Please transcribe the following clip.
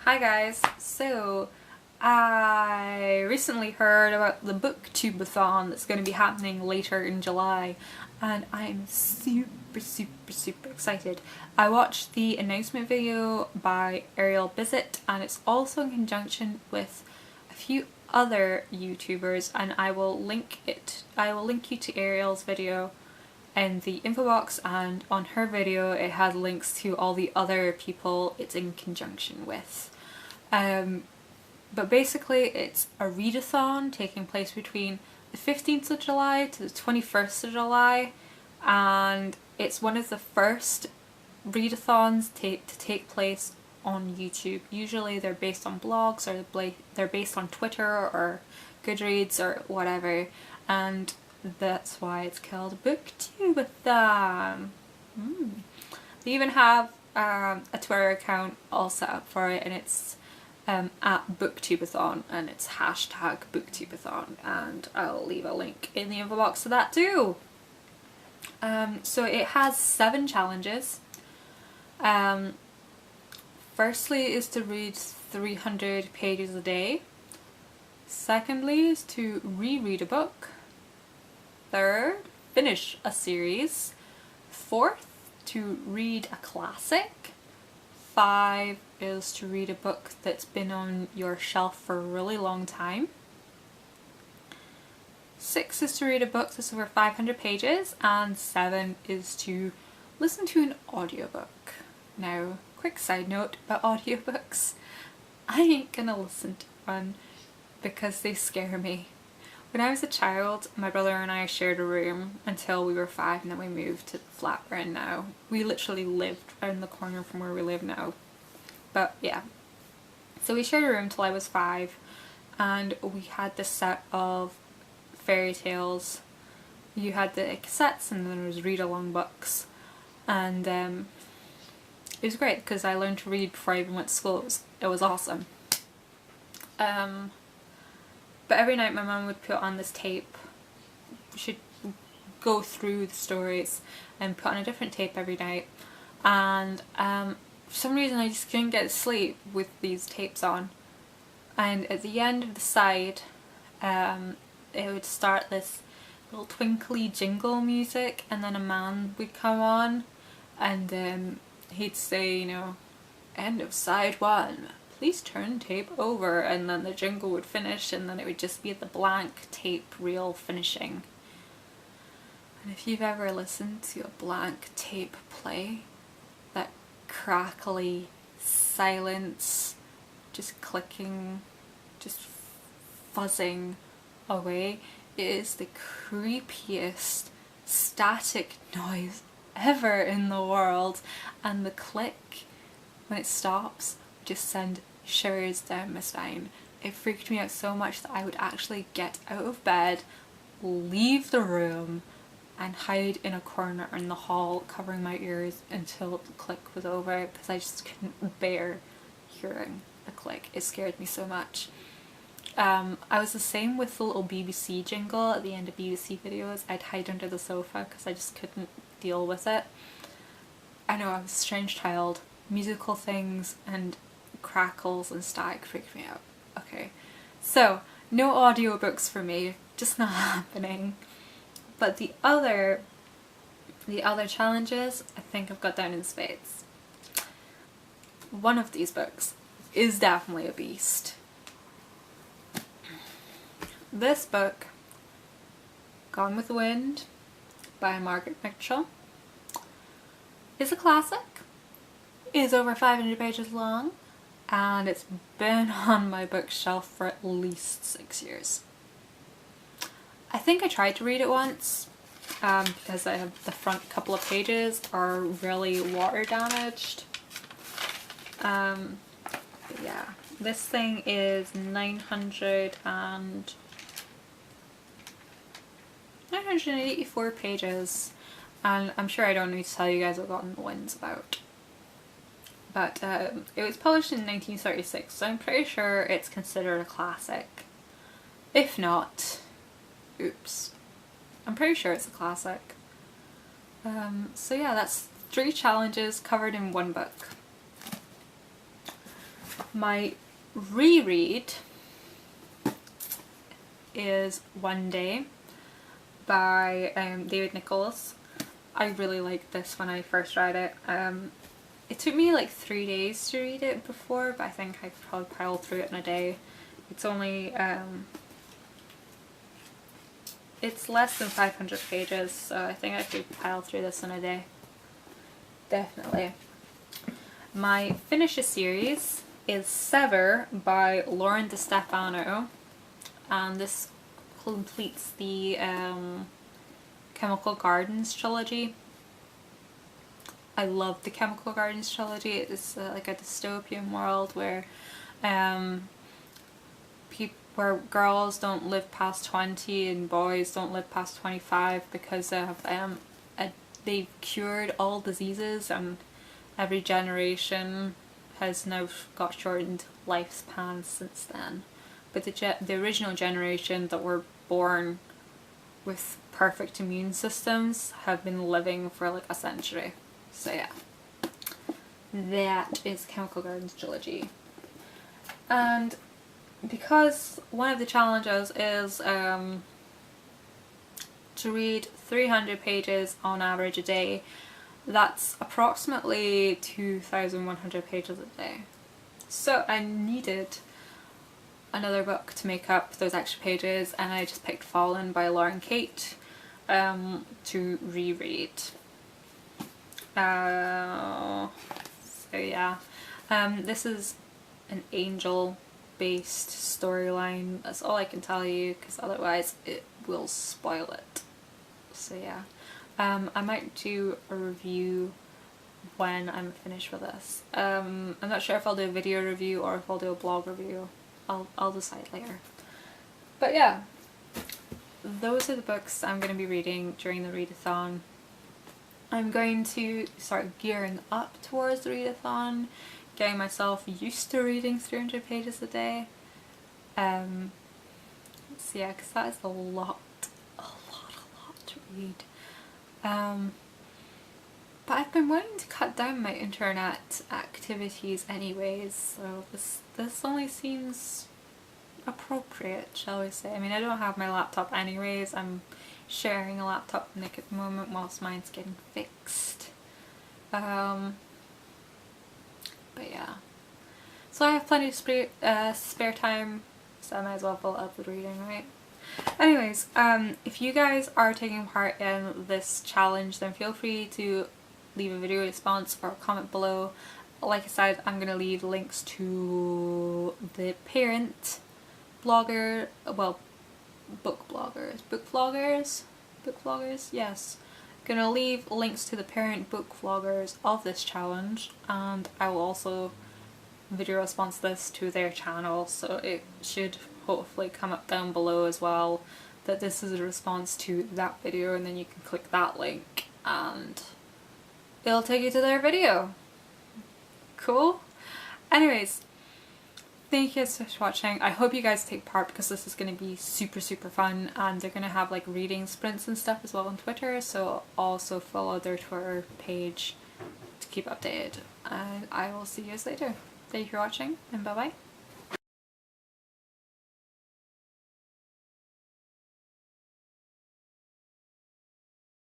Hi guys, so I recently heard about the Booktube-A-Thon that's going to be happening later in July and I'm super excited. I watched the announcement video by Ariel Bizzett and it's also in conjunction with a few other YouTubers, and I will link you to Ariel's video in the info box, and on her video it has links to all the other people it's in conjunction with. But basically it's a readathon taking place between the 15th of July to the 21st of July, and it's one of the first readathons to take place on YouTube. Usually they're based on blogs, or they're based on Twitter or Goodreads or whatever, and that's why it's called Booktube-A-Thon. They even have a Twitter account all set up for it, and it's at Booktube-A-Thon, and it's hashtag Booktube-A-Thon, and I'll leave a link in the info box to that too. So it has 7 challenges. Firstly is to read 300 pages a day. Secondly is to reread a book. Third, finish a series. Fourth, to read a classic. 5 is to read a book that's been on your shelf for a really long time. 6 is to read a book that's over 500 pages, and 7 is to listen to an audiobook. Now, quick side note about audiobooks, I ain't gonna listen to one because they scare me. When I was a child, my brother and I shared a room until we were 5, and then we moved to the flat we're in now. We literally lived around the corner from where we live now. But yeah. So we shared a room till I was 5, and we had this set of fairy tales. You had the cassettes, and then there was read-along books. And it was great because I learned to read before I even went to school. It was awesome. But every night my mum would put on this tape. She'd go through the stories and put on a different tape every night. And for some reason I just couldn't get to sleep with these tapes on. And at the end of the side, it would start this little twinkly jingle music, and then a man would come on, and he'd say, you know, end of side 1. Please turn tape over, and then the jingle would finish, and then it would just be the blank tape reel finishing. And if you've ever listened to a blank tape play, that crackly silence, just clicking, just fuzzing away, it is the creepiest static noise ever in the world, and the click when it stops just send shivers down my spine. It freaked me out so much that I would actually get out of bed, leave the room, and hide in a corner in the hall covering my ears until the click was over, because I just couldn't bear hearing the click. It scared me so much. I was the same with the little BBC jingle at the end of BBC videos. I'd hide under the sofa because I just couldn't deal with it. I know, I was a strange child. Musical things and crackles and static freaked me out. Okay, so no audiobooks for me, just not happening. But the other challenges, I think I've got down in spades. One of these books is definitely a beast. This book, Gone with the Wind by Magaret is a classic. It is over 500 pages long, and it's been on my bookshelf for at least 6 years. I think I tried to read it once, because I have the front couple of pages are really water damaged. But yeah, this thing is 984 pages, and I'm sure I don't need to tell you guys what Gone with the Wind's about. But it was published in 1936, so I'm pretty sure it's considered a classic. If not, oops. I'm pretty sure it's a classic. So yeah, that's 3 challenges covered in one book. My reread is One Day by David Nicholls. I really liked this when I first read it. It took me like 3 days to read it before, but I think I could probably pile through it in a day. It's only it's less than 500 pages, so I think I could pile through this in a day. Definitely. My finisher series is Sever by Destefano, and this completes the Chemical Gardens trilogy. I love the Chemical Gardens trilogy. It's like a dystopian world where where girls don't live past 20 and boys don't live past 25 because they've cured all diseases, and every generation has now got shortened lifespans since then. But the original generation that were born with perfect immune systems have been living for like a century. So yeah, that is Chemical Gardens trilogy. And because one of the challenges is to read 300 pages on average a day, that's approximately 2,100 pages a day. So I needed another book to make up those extra pages, and I just picked Fallen by Lauren Kate to reread. So yeah, this is an angel based storyline. That's all I can tell you, because otherwise it will spoil it. So yeah, I might do a review when I'm finished with this. I'm not sure if I'll do a video review or if I'll do a blog review. I'll decide later. But yeah, those are the books I'm going to be reading during the readathon. I'm going to start gearing up towards the readathon, getting myself used to reading 300 pages a day. So yeah, because that is a lot to read. But I've been wanting to cut down my internet activities anyways, so this only seems appropriate, shall we say. I mean, I don't have my laptop anyways. I'm sharing a laptop with Nick at the moment whilst mine's getting fixed. But yeah, so I have plenty of spare time, so I might as well fill it up with reading, right? Anyways, if you guys are taking part in this challenge, then feel free to leave a video response or a comment below. Like I said, I'm going to leave links to the parent blogger, well, book vloggers, yes. I'm going to leave links to the parent book vloggers of this challenge, and I will also video response this to their channel, so it should hopefully come up down below as well that this is a response to that video, and then you can click that link and it'll take you to their video. Cool? Anyways, thank you guys so much for watching. I hope you guys take part, because this is going to be super fun, and they're going to have like reading sprints and stuff as well on Twitter, so also follow their Twitter page to keep updated, and I will see you guys later. Thank you for watching, and bye bye.